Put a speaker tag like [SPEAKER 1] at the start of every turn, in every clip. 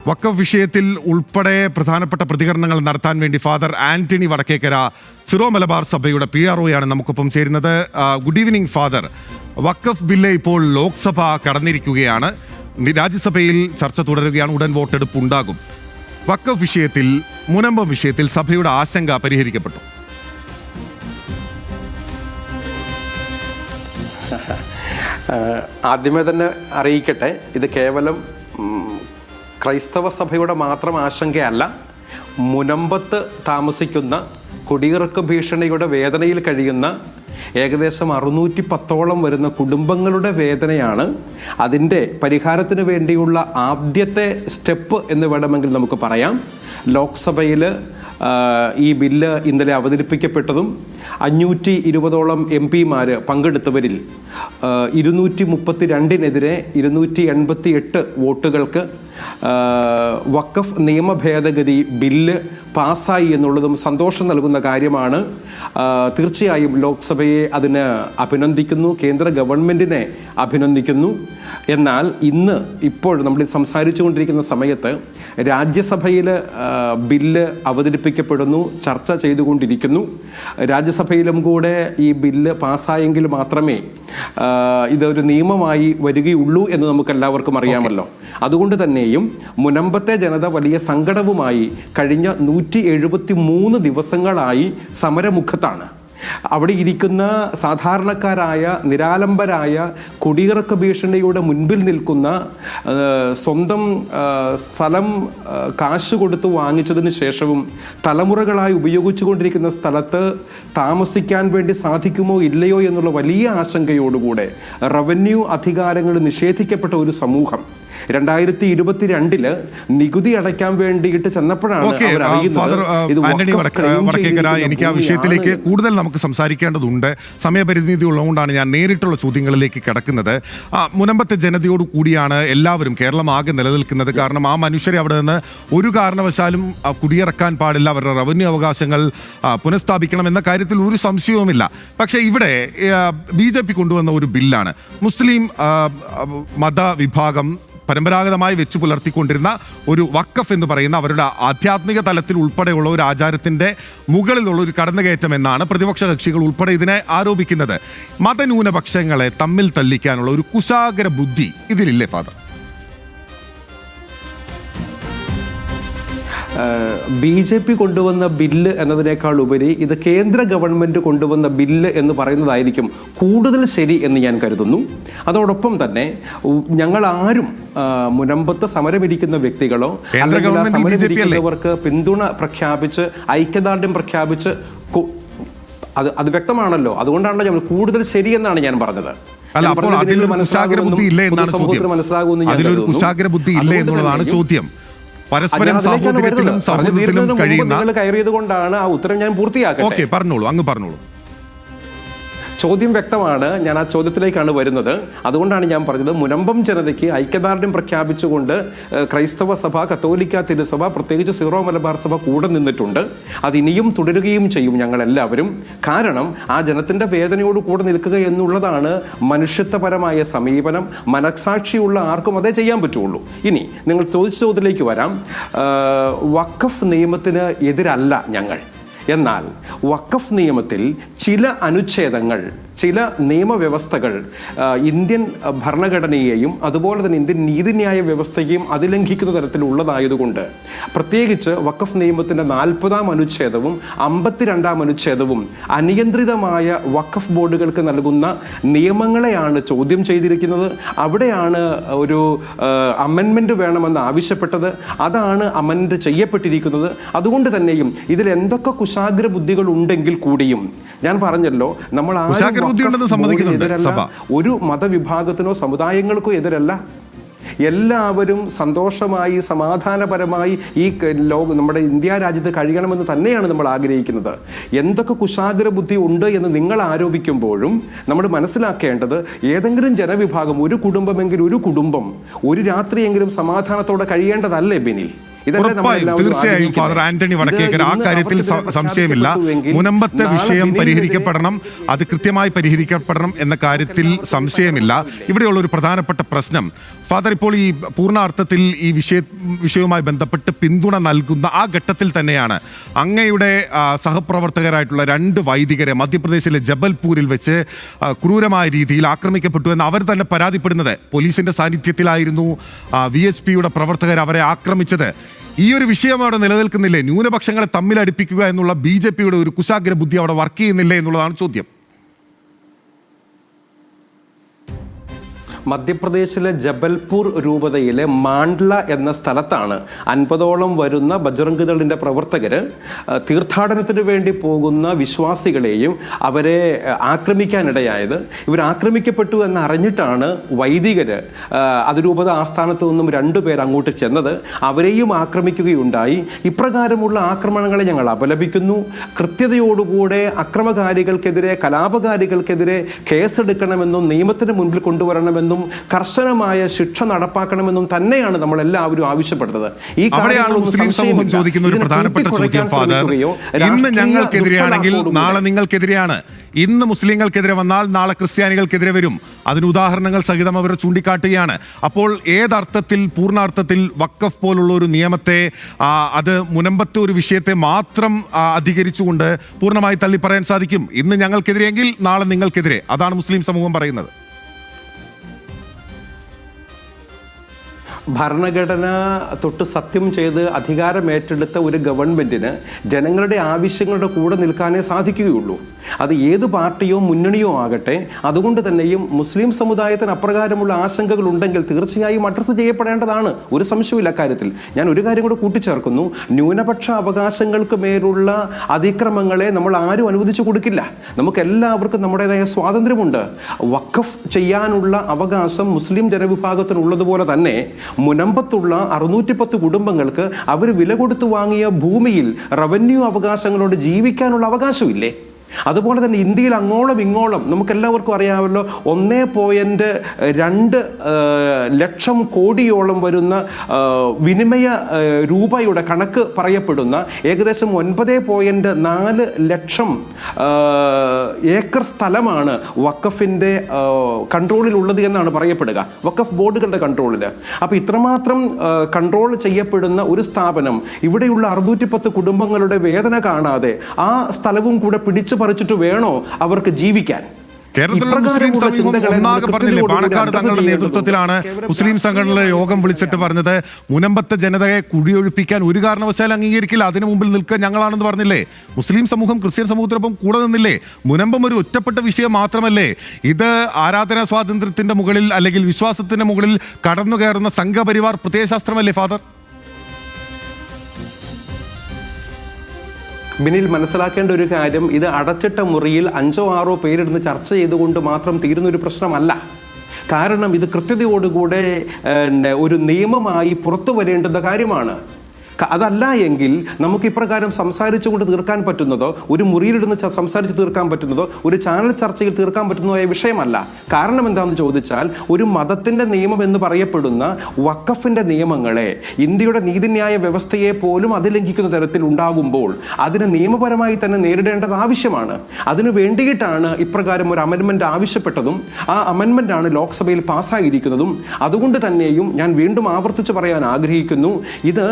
[SPEAKER 1] വഖഫ് വിഷയത്തിൽ ഉൾപ്പെടെ പ്രധാനപ്പെട്ട പ്രതികരണങ്ങൾ നടത്താൻ വേണ്ടി ഫാദർ ആന്റണി വടക്കേക്കര സിറോ മലബാർ സഭയുടെ PRO-യാണ് നമുക്കൊപ്പം ചേരുന്നത്. Good evening father. വഖഫ് ബില്ല് ഇപ്പോൾ ലോക്സഭ കടന്നിരിക്കുകയാണ്. രാജ്യസഭയിൽ ചർച്ച തുടരുകയാണ്. ഉടൻ വോട്ടെടുപ്പ് ഉണ്ടാകും. വഖഫ് വിഷയത്തിൽ, മുനമ്പം വിഷയത്തിൽ സഭയുടെ ആശങ്ക പരിഹരിക്കപ്പെട്ടു.
[SPEAKER 2] ആദ്യമേ തന്നെ അറിയിക്കട്ടെ, ഇത് കേവലം ക്രൈസ്തവ സഭയുടെ മാത്രം ആശങ്കയല്ല. മുനമ്പത്ത് താമസിക്കുന്ന കുടിയിറക്ക ഭീഷണിയുടെ വേദനയിൽ കഴിയുന്ന ഏകദേശം 610ഓളം വരുന്ന കുടുംബങ്ങളുടെ വേദനയാണ്. അതിൻ്റെ പരിഹാരത്തിന് വേണ്ടിയുള്ള ആദ്യത്തെ സ്റ്റെപ്പ് എന്ന് വേണമെങ്കിൽ നമുക്ക് പറയാം. ലോക്സഭയിൽ ഈ ബില്ല് ഇന്നലെ അവതരിപ്പിക്കപ്പെട്ടതും 520ഓളം MP-മാർ പങ്കെടുത്തവരിൽ 232-നെതിരെ 288 വോട്ടുകൾക്ക് വഖഫ് നിയമ ഭേദഗതി ബില്ല് പാസ്സായി എന്നുള്ളതും സന്തോഷം നൽകുന്ന കാര്യമാണ്. തീർച്ചയായും ലോക്സഭയെ അതിന് അഭിനന്ദിക്കുന്നു, കേന്ദ്ര ഗവൺമെൻറ്റിനെ അഭിനന്ദിക്കുന്നു. എന്നാൽ ഇപ്പോൾ നമ്മൾ സംസാരിച്ചു കൊണ്ടിരിക്കുന്ന സമയത്ത് രാജ്യസഭയിൽ ബില്ല് അവതരിപ്പിക്കപ്പെടുന്നു, ചർച്ച ചെയ്തുകൊണ്ടിരിക്കുന്നു. രാജ്യസഭയിലും കൂടെ ഈ ബില്ല് പാസ്സായെങ്കിൽ മാത്രമേ ഇതൊരു നിയമമായി വരികയുള്ളൂ എന്ന് നമുക്കെല്ലാവർക്കും അറിയാമല്ലോ. അതുകൊണ്ട് തന്നെയും മുനമ്പത്തെ ജനത വലിയ സങ്കടവുമായി കഴിഞ്ഞ 173 ദിവസങ്ങളായി സമരമുഖത്താണ്. അവിടെ ഇരിക്കുന്ന സാധാരണക്കാരായ നിരാലംബരായ കുടിയിറക്ക ഭീഷണിയുടെ മുൻപിൽ നിൽക്കുന്ന, സ്വന്തം സ്ഥലം കാശ് കൊടുത്ത് വാങ്ങിച്ചതിന് ശേഷവും തലമുറകളായി ഉപയോഗിച്ചുകൊണ്ടിരിക്കുന്ന സ്ഥലത്ത് താമസിക്കാൻ വേണ്ടി സാധിക്കുമോ ഇല്ലയോ എന്നുള്ള വലിയ ആശങ്കയോടുകൂടെ റവന്യൂ അധികാരങ്ങൾ നിഷേധിക്കപ്പെട്ട ഒരു സമൂഹം 2022 നികുതി അടയ്ക്കാൻ വേണ്ടിയിട്ട് ചെന്നപ്പോഴാണ്
[SPEAKER 1] എനിക്ക് ആ വിഷയത്തിലേക്ക് കൂടുതൽ നമുക്ക് സംസാരിക്കേണ്ടതുണ്ട്. സമയപരിമിതി ഉള്ളതുകൊണ്ടാണ് ഞാൻ നേരിട്ടുള്ള ചോദ്യങ്ങളിലേക്ക് കിടക്കുന്നത്. മുനമ്പത്തെ ജനതയോട് കൂടിയാണ് എല്ലാവരും, കേരളം ആകെ നിലനിൽക്കുന്നത്. കാരണം ആ മനുഷ്യരെ അവിടെ നിന്ന് ഒരു കാരണവശാലും കുടിയിറക്കാൻ പാടില്ല, അവരുടെ റവന്യൂ അവകാശങ്ങൾ പുനഃസ്ഥാപിക്കണം എന്ന കാര്യത്തിൽ ഒരു സംശയവുമില്ല. പക്ഷേ ഇവിടെ BJP കൊണ്ടുവന്ന ഒരു ബില്ലാണ്. മുസ്ലിം മതവിഭാഗം പരമ്പരാഗതമായി വെച്ചു പുലർത്തിക്കൊണ്ടിരുന്ന ഒരു വഖഫ് എന്ന് പറയുന്ന അവരുടെ ആധ്യാത്മിക തലത്തിൽ ഉൾപ്പെടെയുള്ള ഒരു ആചാരത്തിൻ്റെ മുകളിലുള്ള ഒരു കടന്നുകയറ്റം എന്നാണ് പ്രതിപക്ഷ കക്ഷികൾ ഉൾപ്പെടെ ഇതിനെ ആരോപിക്കുന്നത്. മതന്യൂനപക്ഷങ്ങളെ തമ്മിൽ തല്ലിക്കാനുള്ള ഒരു കുശാഗ്ര ബുദ്ധി ഇതിലില്ലേ ഫാദർ?
[SPEAKER 2] BJP കൊണ്ടുവന്ന ബില്ല് എന്നതിനേക്കാൾ ഉപരി ഇത് കേന്ദ്ര ഗവൺമെൻറ് കൊണ്ടുവന്ന ബില്ല് എന്ന് പറയുന്നതായിരിക്കും കൂടുതൽ ശരി എന്ന് ഞാൻ കരുതുന്നു. അതോടൊപ്പം തന്നെ ഞങ്ങൾ ആരും മുനമ്പത്ത് സമരമിരിക്കുന്ന വ്യക്തികളോ സമരമിരിക്കുന്നവർക്ക് പിന്തുണ പ്രഖ്യാപിച്ച് ഐക്യദാർഢ്യം പ്രഖ്യാപിച്ച് അത് വ്യക്തമാണല്ലോ. അതുകൊണ്ടാണല്ലോ ഞാൻ കൂടുതൽ ശരിയെന്നാണ് ഞാൻ പറഞ്ഞത്.
[SPEAKER 1] മനസ്സിലാകുമെന്ന് ചോദ്യം. പരസ്പരം
[SPEAKER 2] കയറിയത് കൊണ്ടാണ് ആ ഉത്തരം ഞാൻ പൂർത്തിയാക്കട്ടെ.
[SPEAKER 1] പറഞ്ഞോളൂ.
[SPEAKER 2] ചോദ്യം വ്യക്തമാണ്. ഞാൻ ആ ചോദ്യത്തിലേക്കാണ് വരുന്നത്. അതുകൊണ്ടാണ് ഞാൻ പറഞ്ഞത്, മുനമ്പം ജനതയ്ക്ക് ഐക്യദാർഢ്യം പ്രഖ്യാപിച്ചുകൊണ്ട് ക്രൈസ്തവ സഭ, കത്തോലിക്ക തിരുസഭ, പ്രത്യേകിച്ച് സിറോ മലബാർ സഭ കൂടെ നിന്നിട്ടുണ്ട്. അതിനിയും തുടരുകയും ചെയ്യും ഞങ്ങളെല്ലാവരും. കാരണം ആ ജനത്തിൻ്റെ വേദനയോട് കൂടെ നിൽക്കുക എന്നുള്ളതാണ് മനുഷ്യത്വപരമായ സമീപനം. മനസാക്ഷിയുള്ള ആർക്കും അതേ ചെയ്യാൻ പറ്റുള്ളൂ. ഇനി നിങ്ങൾ ചോദിച്ച ചോദ്യത്തിലേക്ക് വരാം. വഖഫ് നിയമത്തിന് എതിരല്ല ഞങ്ങൾ. എന്നാൽ വഖഫ് നിയമത്തിൽ ചില അനുച്ഛേദങ്ങൾ, ചില നിയമവ്യവസ്ഥകൾ ഇന്ത്യൻ ഭരണഘടനയെയും അതുപോലെ തന്നെ ഇന്ത്യൻ നീതിന്യായ വ്യവസ്ഥയെയും അതിലംഘിക്കുന്ന തരത്തിലുള്ളതായതുകൊണ്ട്, പ്രത്യേകിച്ച് വഖഫ് നിയമത്തിൻ്റെ 40-ാം അനുച്ഛേദവും 52-ാം അനുച്ഛേദവും അനിയന്ത്രിതമായ വഖഫ് ബോർഡുകൾക്ക് നൽകുന്ന നിയമങ്ങളെയാണ് ചോദ്യം ചെയ്തിരിക്കുന്നത്. അവിടെയാണ് ഒരു അമെൻമെൻറ്റ് വേണമെന്ന് ആവശ്യപ്പെട്ടത്. അതാണ് അമെൻഡ് ചെയ്യപ്പെട്ടിരിക്കുന്നത്. അതുകൊണ്ട് തന്നെയും ഇതിൽ എന്തൊക്കെ കുശാഗ്ര ബുദ്ധികൾ ഉണ്ടെങ്കിൽ കൂടിയും, ഞാൻ പറഞ്ഞല്ലോ, നമ്മൾ ഒരു മതവിഭാഗത്തിനോ സമുദായങ്ങൾക്കോ എതിരല്ല. എല്ലാവരും സന്തോഷമായി സമാധാനപരമായി ഈ നമ്മുടെ ഇന്ത്യ രാജ്യത്ത് കഴിയണമെന്ന് തന്നെയാണ് നമ്മൾ ആഗ്രഹിക്കുന്നത്. എന്തൊക്കെ കുശാഗ്ര ബുദ്ധി ഉണ്ട് എന്ന് നിങ്ങൾ ആരോപിക്കുമ്പോഴും നമ്മൾ മനസ്സിലാക്കേണ്ടത്, ഏതെങ്കിലും ജനവിഭാഗം, ഒരു കുടുംബമെങ്കിലും ഒരു കുടുംബം ഒരു രാത്രിയെങ്കിലും സമാധാനത്തോടെ കഴിയേണ്ടതല്ലേ ബിനിൽ?
[SPEAKER 1] തീർച്ചയായും ഫാദർ ആന്റണി വടക്കേക്കര ആ കാര്യത്തിൽ സംശയമില്ല. മുനമ്പത്തെ വിഷയം പരിഹരിക്കപ്പെടണം, അത് കൃത്യമായി പരിഹരിക്കപ്പെടണം എന്ന കാര്യത്തിൽ സംശയമില്ല. ഇവിടെയുള്ള ഒരു പ്രധാനപ്പെട്ട പ്രശ്നം ഫാദർ ഇപ്പോൾ ഈ പൂർണ്ണാർത്ഥത്തിൽ ഈ വിഷയവുമായി ബന്ധപ്പെട്ട് പിന്തുണ നൽകുന്ന ആ ഘട്ടത്തിൽ തന്നെയാണ് അങ്ങയുടെ സഹപ്രവർത്തകരായിട്ടുള്ള 2 വൈദികരെ മധ്യപ്രദേശിലെ ജബൽപൂരിൽ വെച്ച് ക്രൂരമായ രീതിയിൽ ആക്രമിക്കപ്പെട്ടു എന്ന് അവർ തന്നെ പരാതിപ്പെടുന്നത്. പോലീസിന്റെ സാന്നിധ്യത്തിലായിരുന്നു VHPയുടെ പ്രവർത്തകർ അവരെ ആക്രമിച്ചത്. ഈ ഒരു വിഷയം അവിടെ നിലനിൽക്കുന്നില്ലേ? ന്യൂനപക്ഷങ്ങളെ തമ്മിലടിപ്പിക്കുക എന്നുള്ള BJPയുടെ ഒരു കുശാഗ്ര ബുദ്ധി അവിടെ വർക്ക് ചെയ്യുന്നില്ലേ എന്നുള്ളതാണ് ചോദ്യം.
[SPEAKER 2] മധ്യപ്രദേശിലെ ജബൽപൂർ രൂപതയിലെ മാണ്ഡ്ല എന്ന സ്ഥലത്താണ് 50ഓളം വരുന്ന ബജ്റംഗ് ദളിന്റെ പ്രവർത്തകർ തീർത്ഥാടനത്തിന് വേണ്ടി പോകുന്ന വിശ്വാസികളെയും അവരെ ആക്രമിക്കാനിടയായത്. ഇവർ ആക്രമിക്കപ്പെട്ടു എന്ന് അറിഞ്ഞിട്ടാണ് വൈദികർ അതിരൂപത ആസ്ഥാനത്തു നിന്നും 2 പേർ അങ്ങോട്ട് ചെന്നത്. അവരെയും ആക്രമിക്കുകയുണ്ടായി. ഇപ്രകാരമുള്ള ആക്രമണങ്ങളെ ഞങ്ങൾ അപലപിക്കുന്നു. കൃത്യതയോടുകൂടെ അക്രമകാരികൾക്കെതിരെ, കലാപകാരികൾക്കെതിരെ കേസെടുക്കണമെന്നും നിയമത്തിന് മുൻപിൽ കൊണ്ടുവരണമെന്നും കർശനമായ ശിക്ഷ നടപ്പാക്കണമെന്നും തന്നെയാണ് നമ്മൾ എല്ലാവരും ആവശ്യപ്പെടുന്നത്.
[SPEAKER 1] അവിടെയാണ് മുസ്ലിം സമൂഹം ചോദിക്കുന്ന ഒരു പ്രധാനപ്പെട്ട ചോദ്യം ഫാദർ. ഇന്ന് ഞങ്ങൾക്കെതിരെയാണെങ്കിൽ നാളെ നിങ്ങൾക്കെതിരെയാണ്. ഇന്ന് മുസ്ലിങ്ങൾക്കെതിരെ വന്നാൽ നാളെ ക്രിസ്ത്യാനികൾക്കെതിരെ വരും. അതിന് ഉദാഹരണങ്ങൾ സഹിതം അവർ ചൂണ്ടിക്കാട്ടുകയാണ്. അപ്പോൾ ഏതർത്ഥത്തിൽ, പൂർണ്ണാർത്ഥത്തിൽ വഖഫ് പോലുള്ള ഒരു നിയമത്തെ, അത് മുനമ്പത്തെ ഒരു വിഷയത്തെ മാത്രം അധികരിച്ചുകൊണ്ട് പൂർണ്ണമായി തള്ളി പറയാൻ സാധിക്കും? ഇന്ന് ഞങ്ങൾക്കെതിരെയെങ്കിൽ നാളെ നിങ്ങൾക്കെതിരെ, അതാണ് മുസ്ലിം സമൂഹം പറയുന്നത്.
[SPEAKER 2] ഭരണഘടന തൊട്ട് സത്യം ചെയ്ത് അധികാരമേറ്റെടുത്ത ഒരു ഗവൺമെന്റിന് ജനങ്ങളുടെ ആവശ്യങ്ങളുടെ കൂടെ നിൽക്കാനേ സാധിക്കുകയുള്ളൂ. അത് ഏത് പാർട്ടിയോ മുന്നണിയോ ആകട്ടെ. അതുകൊണ്ട് തന്നെയും മുസ്ലിം സമുദായത്തിന് അപ്രകാരമുള്ള ആശങ്കകൾ ഉണ്ടെങ്കിൽ തീർച്ചയായും അഡ്രസ് ചെയ്യപ്പെടേണ്ടതാണ്. ഒരു സംശയമില്ല കാര്യത്തിൽ. ഞാൻ ഒരു കാര്യം കൂടെ കൂട്ടിച്ചേർക്കുന്നു. ന്യൂനപക്ഷ അവകാശങ്ങൾക്ക് മേലുള്ള അതിക്രമങ്ങളെ നമ്മൾ ആരും അനുവദിച്ചു കൊടുക്കില്ല. നമുക്ക് എല്ലാവർക്കും നമ്മുടേതായ സ്വാതന്ത്ര്യമുണ്ട്. വഖഫ് ചെയ്യാനുള്ള അവകാശം മുസ്ലിം ജനവിഭാഗത്തിനുള്ളതുപോലെ തന്നെ മുനമ്പത്തുള്ള 610 കുടുംബങ്ങൾക്ക് അവർ വില കൊടുത്തു വാങ്ങിയ ഭൂമിയിൽ റവന്യൂ അവകാശങ്ങളോട് ജീവിക്കാനുള്ള അവകാശമില്ലേ? അതുപോലെ തന്നെ ഇന്ത്യയിൽ അങ്ങോളം ഇങ്ങോളം നമുക്കെല്ലാവർക്കും അറിയാമല്ലോ 1.2 ലക്ഷം കോടിയോളം വരുന്ന വിനിമയ രൂപയുടെ കണക്ക് പറയപ്പെടുന്ന ഏകദേശം 9.4 ലക്ഷം ഏക്കർ സ്ഥലമാണ് വഖഫിൻ്റെ കൺട്രോളിലുള്ളത് എന്നാണ് പറയപ്പെടുക, വഖഫ് ബോർഡുകളുടെ കൺട്രോളിൽ. അപ്പോൾ ഇത്രമാത്രം കൺട്രോൾ ചെയ്യപ്പെടുന്ന ഒരു സ്ഥാപനം ഇവിടെയുള്ള 610 കുടുംബങ്ങളുടെ വേദന കാണാതെ ആ സ്ഥലവും കൂടെ പിടിച്ചു പറിച്ചിട്ട് വേണോ അവർക്ക് ജീവിക്കാൻ?
[SPEAKER 1] കേരളത്തിലെ മുസ്ലിം സമൂഹം ഒന്നാകെ പറഞ്ഞില്ലേ, പാണക്കാട് തങ്ങളുടെ നേതൃത്വത്തിലാണ് മുസ്ലിം സംഘടനകളുടെ യോഗം വിളിച്ചിട്ട് പറഞ്ഞത് മുനമ്പത്തെ ജനതയെ കുടിയൊഴിപ്പിക്കാൻ ഒരു കാരണവശാലും അംഗീകരിക്കില്ല, അതിനു മുമ്പിൽ നിൽക്കുക ഞങ്ങളാണെന്ന് പറഞ്ഞില്ലേ? മുസ്ലിം സമൂഹം ക്രിസ്ത്യൻ സമൂഹത്തിനൊപ്പം കൂടെ നിന്നില്ലേ? മുനമ്പം ഒരു ഒറ്റപ്പെട്ട വിഷയം മാത്രമല്ലേ? ഇത് ആരാധനാ സ്വാതന്ത്ര്യത്തിന്റെ മുകളിൽ അല്ലെങ്കിൽ വിശ്വാസത്തിന്റെ മുകളിൽ കടന്നു കയറുന്ന സംഘപരിവാർ പ്രത്യയശാസ്ത്രമല്ലേ ഫാദർ?
[SPEAKER 2] ബിനിൽ, മനസ്സിലാക്കേണ്ട ഒരു കാര്യം, ഇത് അടച്ചിട്ട മുറിയിൽ 5 or 6 പേരിടുന്ന് ചർച്ച ചെയ്തുകൊണ്ട് മാത്രം തീരുന്നൊരു പ്രശ്നമല്ല. കാരണം ഇത് കൃത്യതയോടുകൂടെ ഒരു നിയമമായി പുറത്തു വരേണ്ടുന്ന കാര്യമാണ്. അതല്ല എങ്കിൽ നമുക്ക് ഇപ്രകാരം സംസാരിച്ചുകൊണ്ട് തീർക്കാൻ പറ്റുന്നതോ, ഒരു മുറിയിലിടുന്ന് സംസാരിച്ച് തീർക്കാൻ പറ്റുന്നതോ, ഒരു ചാനൽ ചർച്ചയിൽ തീർക്കാൻ പറ്റുന്നതോ വിഷയമല്ല. കാരണം എന്താണെന്ന് ചോദിച്ചാൽ, ഒരു മതത്തിൻ്റെ നിയമം എന്ന് പറയപ്പെടുന്ന വഖഫിൻ്റെ നിയമങ്ങളെ, ഇന്ത്യയുടെ നീതിന്യായ വ്യവസ്ഥയെ പോലും അതിലംഘിക്കുന്ന തരത്തിൽ ഉണ്ടാകുമ്പോൾ അതിന് നിയമപരമായി തന്നെ നേരിടേണ്ടത് ആവശ്യമാണ്. അതിനു വേണ്ടിയിട്ടാണ് ഇപ്രകാരം ഒരു അമെൻമെൻറ്റ് ആവശ്യപ്പെട്ടതും ആ അമെൻമെൻറ്റാണ് ലോക്സഭയിൽ പാസ്സായിരിക്കുന്നതും. അതുകൊണ്ട് തന്നെയും ഞാൻ വീണ്ടും ആവർത്തിച്ച് പറയാൻ ആഗ്രഹിക്കുന്നു, ഇത്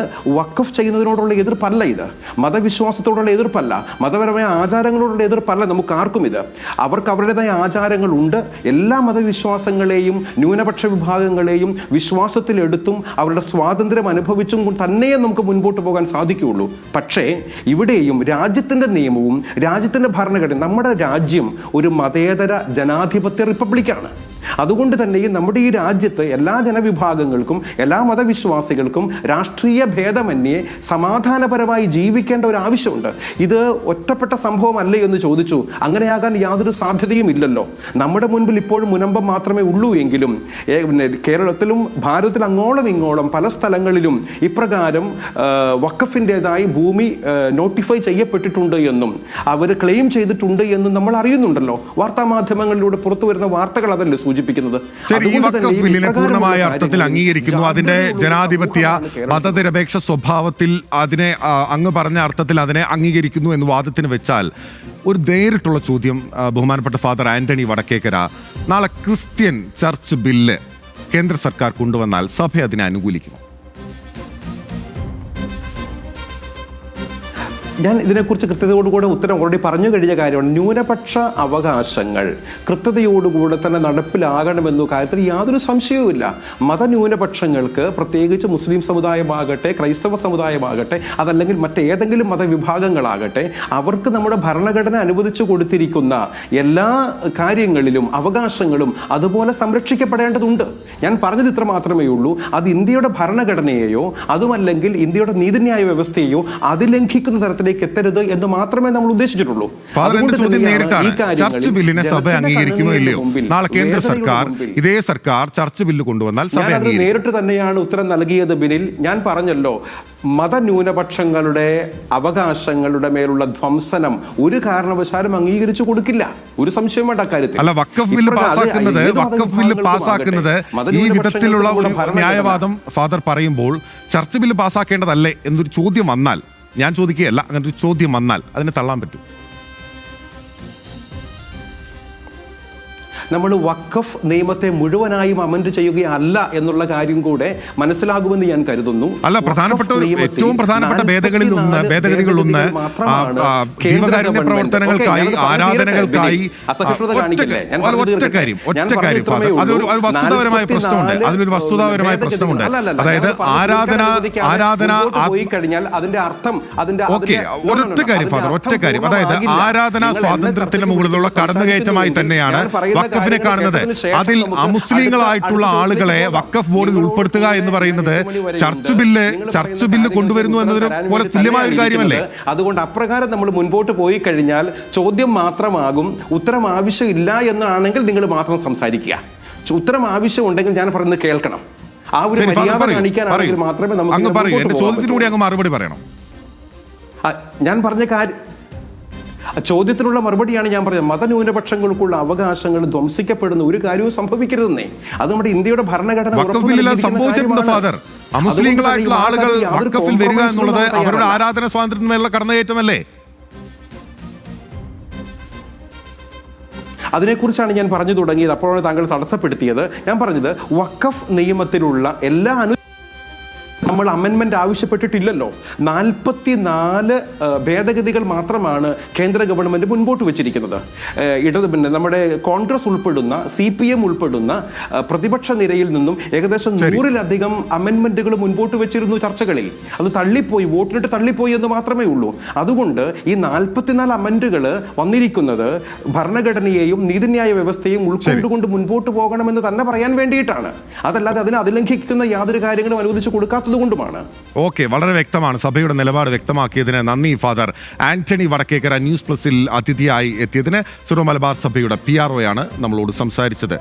[SPEAKER 2] വഖഫ് ചെയ്യുന്നതിനോടുള്ള എതിർപ്പല്ല, ഇത് മതവിശ്വാസത്തോടുള്ള എതിർപ്പല്ല, മതപരമായ ആചാരങ്ങളോടുള്ള എതിർപ്പല്ല. നമുക്ക് ആർക്കും ഇത്, അവർക്ക് അവരുടേതായ ആചാരങ്ങളുണ്ട്. എല്ലാ മതവിശ്വാസങ്ങളെയും ന്യൂനപക്ഷ വിഭാഗങ്ങളെയും വിശ്വാസത്തിലെടുത്തും അവരുടെ സ്വാതന്ത്ര്യം അനുഭവിച്ചും തന്നെയേ നമുക്ക് മുൻപോട്ട് പോകാൻ സാധിക്കുകയുള്ളൂ. പക്ഷേ ഇവിടെയും രാജ്യത്തിൻ്റെ നിയമവും രാജ്യത്തിൻ്റെ ഭരണഘടന, നമ്മുടെ രാജ്യം ഒരു മതേതര ജനാധിപത്യ റിപ്പബ്ലിക്കാണ്. അതുകൊണ്ട് തന്നെയും നമ്മുടെ ഈ രാജ്യത്ത് എല്ലാ ജനവിഭാഗങ്ങൾക്കും എല്ലാ മതവിശ്വാസികൾക്കും രാഷ്ട്രീയ ഭേദമന്യേ സമാധാനപരമായി ജീവിക്കേണ്ട ഒരു ആവശ്യമുണ്ട്. ഇത് ഒറ്റപ്പെട്ട സംഭവമല്ലേ എന്ന് ചോദിച്ചു. അങ്ങനെയാകാൻ യാതൊരു സാധ്യതയും ഇല്ലല്ലോ. നമ്മുടെ മുൻപിൽ ഇപ്പോഴും മുനമ്പം മാത്രമേ ഉള്ളൂ എങ്കിലും കേരളത്തിലും ഭാരതത്തിൽ അങ്ങോളം ഇങ്ങോളം പല സ്ഥലങ്ങളിലും ഇപ്രകാരം വഖഫിൻ്റെതായി ഭൂമി നോട്ടിഫൈ ചെയ്യപ്പെട്ടിട്ടുണ്ട് എന്നും അവർ ക്ലെയിം ചെയ്തിട്ടുണ്ട് എന്നും നമ്മൾ അറിയുന്നുണ്ടല്ലോ. വാർത്താമാധ്യമങ്ങളിലൂടെ പുറത്തു വരുന്ന വാർത്തകൾ അതല്ലേ സൂചിപ്പിക്കുന്നത്.
[SPEAKER 1] ശരി, ഈ
[SPEAKER 2] അതുകൊണ്ട് തന്നെ
[SPEAKER 1] വഖഫ് ബില്ലിനെ
[SPEAKER 2] ഇപ്രകാരമുള്ള
[SPEAKER 1] പൂർണ്ണമായ അർത്ഥത്തിൽ
[SPEAKER 2] കാര്യങ്ങളിൽ
[SPEAKER 1] അംഗീകരിക്കുന്നു. അതിന്റെ
[SPEAKER 2] ജാഗ്രതയുള്ള
[SPEAKER 1] ജനാധിപത്യ
[SPEAKER 2] സമൂഹമാണ് കേരളം.
[SPEAKER 1] മതനിരപേക്ഷ സ്വഭാവത്തിൽ അതിനെ അങ്ങ് പറഞ്ഞ അർത്ഥത്തിൽ അതിനെ അംഗീകരിക്കുന്നു എന്ന് വാദത്തിന് വെച്ചാൽ ഒരു നേരിട്ടുള്ള ചോദ്യം, ബഹുമാനപ്പെട്ട ഫാദർ ആന്റണി വടക്കേക്കര, നാളെ ക്രിസ്ത്യൻ ചർച്ച് ബില്ല് കേന്ദ്ര സർക്കാർ കൊണ്ടുവന്നാൽ സഭ അതിനെ അനുകൂലിക്കുമോ?
[SPEAKER 2] ഞാൻ ഇതിനെക്കുറിച്ച് കൃത്യതയോടുകൂടെ ഉത്തരം ഓൾറെഡി പറഞ്ഞു കഴിഞ്ഞ കാര്യമാണ്. ന്യൂനപക്ഷ അവകാശങ്ങൾ കൃത്യതയോടുകൂടെ തന്നെ നടപ്പിലാകണമെന്ന കാര്യത്തിൽ യാതൊരു സംശയവുമില്ല. മതന്യൂനപക്ഷങ്ങൾക്ക്, പ്രത്യേകിച്ച് മുസ്ലിം സമുദായമാകട്ടെ, ക്രൈസ്തവ സമുദായമാകട്ടെ, അതല്ലെങ്കിൽ മറ്റേതെങ്കിലും മതവിഭാഗങ്ങളാകട്ടെ, അവർക്ക് നമ്മുടെ ഭരണഘടന അനുവദിച്ചു കൊടുത്തിരിക്കുന്ന എല്ലാ കാര്യങ്ങളിലും അവകാശങ്ങളും അതുപോലെ സംരക്ഷിക്കപ്പെടേണ്ടതുണ്ട്. ഞാൻ പറഞ്ഞത് ഇത്ര മാത്രമേ ഉള്ളൂ. അത് ഇന്ത്യയുടെ ഭരണഘടനയെയോ അതുമല്ലെങ്കിൽ ഇന്ത്യയുടെ നീതിന്യായ വ്യവസ്ഥയെയോ അതിലംഘിക്കുന്ന തരത്തിൽ എത്തരുത് എന്ന് മാത്രമേ നമ്മൾ ഉദ്ദേശിച്ചിട്ടുള്ളൂ.
[SPEAKER 1] ചർച്ച് ബില്ലിനെ സഭ അംഗീകരിക്കുമോ ഇല്ലയോ? നാളെ കേന്ദ്ര സർക്കാർ, ഇതേ സർക്കാർ ചർച്ച് ബില്ല് കൊണ്ടുവന്നാൽ സഭ
[SPEAKER 2] നേരിട്ട് തന്നെയാണ് ഉത്തരം നൽകിയത്. ബിനിൽ, ഞാൻ പറഞ്ഞല്ലോ, മതന്യൂനപക്ഷങ്ങളുടെ അവകാശങ്ങളുടെ മേലുള്ള ധ്വംസനം ഒരു കാരണവശാലും അംഗീകരിച്ചു കൊടുക്കില്ല. ഒരു സംശയം വേണ്ട കാര്യത്തിൽ.
[SPEAKER 1] അല്ല, വഖഫ് ബില്ല് പാസ്സാക്കുന്നത് ഈ വിധത്തിലുള്ള ഒരു ന്യായവാദം ഫാദർ പറയുമ്പോൾ ചർച്ച് ബില്ല് പാസ്സാക്കേണ്ടതല്ലേ എന്നൊരു ചോദ്യം വന്നാൽ, ഞാൻ ചോദിക്കുകയല്ല, അങ്ങനെ ഒരു ചോദ്യം വന്നാൽ അതിനെ തള്ളാൻ പറ്റും?
[SPEAKER 2] നമ്മൾ വഖഫ് നിയമത്തെ മുഴുവനായും അമെൻഡ് ചെയ്യുകയല്ല എന്നുള്ള കാര്യം കൂടെ മനസ്സിലാകുമെന്ന് ഞാൻ കരുതുന്നു.
[SPEAKER 1] അല്ല, പ്രധാനപ്പെട്ട ഏറ്റവും പ്രധാനപ്പെട്ട ഭേദഗതികളൊന്ന് ജീവകാരുണ്യ പ്രവർത്തനങ്ങൾക്കായി, ആരാധനകൾക്കായി, ഒറ്റ കാര്യം അതിലൊരു വസ്തുതാപരമായ പ്രശ്നമുണ്ട്. അതായത്
[SPEAKER 2] പോയി കഴിഞ്ഞാൽ അതിന്റെ അർത്ഥം
[SPEAKER 1] ഒറ്റ കാര്യം അതായത് ആരാധനാ സ്വാതന്ത്ര്യത്തിന് മുകളിലുള്ള കടന്നുകയറ്റമായി തന്നെയാണ് വഖഫിനെ കാണുന്നത്. അതിൽ അമുസ്ലിങ്ങളായിട്ടുള്ള ആളുകളെ വഖഫ് ബോർഡിൽ ഉൾപ്പെടുത്തുക എന്ന് പറയുന്നത് ചർച്ച് ബില്ല് കൊണ്ടുവരുന്നു എന്നതിന് പോലെ തുല്യമായ ഒരു കാര്യമല്ലേ?
[SPEAKER 2] അതുകൊണ്ട് അപ്രകാരം നമ്മൾ മുൻപോട്ട് പോയി കഴിഞ്ഞാൽ ചോദ്യം മാത്രമാകും, ഉത്തരം ആവശ്യമില്ല എന്നാണെങ്കിൽ നിങ്ങൾ മാത്രം സംസാരിക്കുക. ഉത്തരം ആവശ്യമുണ്ടെങ്കിൽ ഞാൻ പറയുന്നത് കേൾക്കണം. ആ ഒരു മര്യാദ കാണിക്കാനാണെങ്കിൽ മാത്രമേ നമുക്ക്
[SPEAKER 1] ചോദ്യത്തിലൂടെ അങ്ങ് മറുപടി പറയണം.
[SPEAKER 2] ഞാൻ പറഞ്ഞ കാര്യം ചോദ്യത്തിനുള്ള മറുപടിയാണ് ഞാൻ പറഞ്ഞത്. മതന്യൂനപക്ഷങ്ങൾക്കുള്ള അവകാശങ്ങൾ ധ്വംസിക്കപ്പെടുന്ന ഒരു കാര്യവും സംഭവിക്കരുതെന്നേ. അത് നമ്മുടെ ഇന്ത്യയുടെ ഭരണഘടന
[SPEAKER 1] സംഭവിച്ചിട്ടുണ്ട് ഫാദർ. അമുസ്ലിങ്ങളായിട്ടുള്ള ആളുകൾ വഖഫിൽ വരിക എന്നുള്ളത് അവരുടെ ആരാധന സ്വാതന്ത്ര്യത്തിനുള്ള കടന്നുകയറ്റമല്ലേ?
[SPEAKER 2] അതിനെക്കുറിച്ചാണ് ഞാൻ പറഞ്ഞു തുടങ്ങിയത്. അപ്പോഴാണ് താങ്കൾ തടസ്സപ്പെടുത്തിയത്. ഞാൻ പറഞ്ഞത് വഖഫ് നിയമത്തിലുള്ള എല്ലാ നമ്മൾ അമെൻമെന്റ് ആവശ്യപ്പെട്ടിട്ടില്ലല്ലോ. 44 ഭേദഗതികൾ മാത്രമാണ് കേന്ദ്ര ഗവൺമെന്റ് മുൻപോട്ട് വെച്ചിരിക്കുന്നത്. പിന്നെ നമ്മുടെ കോൺഗ്രസ് ഉൾപ്പെടുന്ന, CPM ഉൾപ്പെടുന്ന പ്രതിപക്ഷ നിരയിൽ നിന്നും ഏകദേശം 100-ലധികം അമെൻമെന്റുകൾ മുൻപോട്ട് വെച്ചിരുന്നു ചർച്ചകളിൽ. അത് തള്ളിപ്പോയി, വോട്ടിനിട്ട് തള്ളിപ്പോയി എന്ന് മാത്രമേ ഉള്ളൂ. അതുകൊണ്ട് ഈ 44 അമെൻഡുകൾ വന്നിരിക്കുന്നത് ഭരണഘടനയെയും നീതിന്യായ വ്യവസ്ഥയെയും ഉൾക്കൊണ്ടുകൊണ്ട് മുൻപോട്ട് പോകണമെന്ന് തന്നെ പറയാൻ വേണ്ടിയിട്ടാണ്. അതല്ലാതെ അതിലംഘിക്കുന്ന യാതൊരു കാര്യങ്ങളും അനുവദിച്ചു കൊടുക്കാത്തത് കൊണ്ടുമാണ്.
[SPEAKER 1] ഓക്കെ, വളരെ വ്യക്തമാണ്. സഭയുടെ നിലപാട് വ്യക്തമാക്കിയതിന് നന്ദി ഫാദർ ആന്റണി വടക്കേക്കര. ന്യൂസ് പ്ലസിൽ അതിഥിയായി എത്തിയതിന് സിറോ മലബാർ സഭയുടെ PRO ആണ് നമ്മളോട് സംസാരിച്ചത്.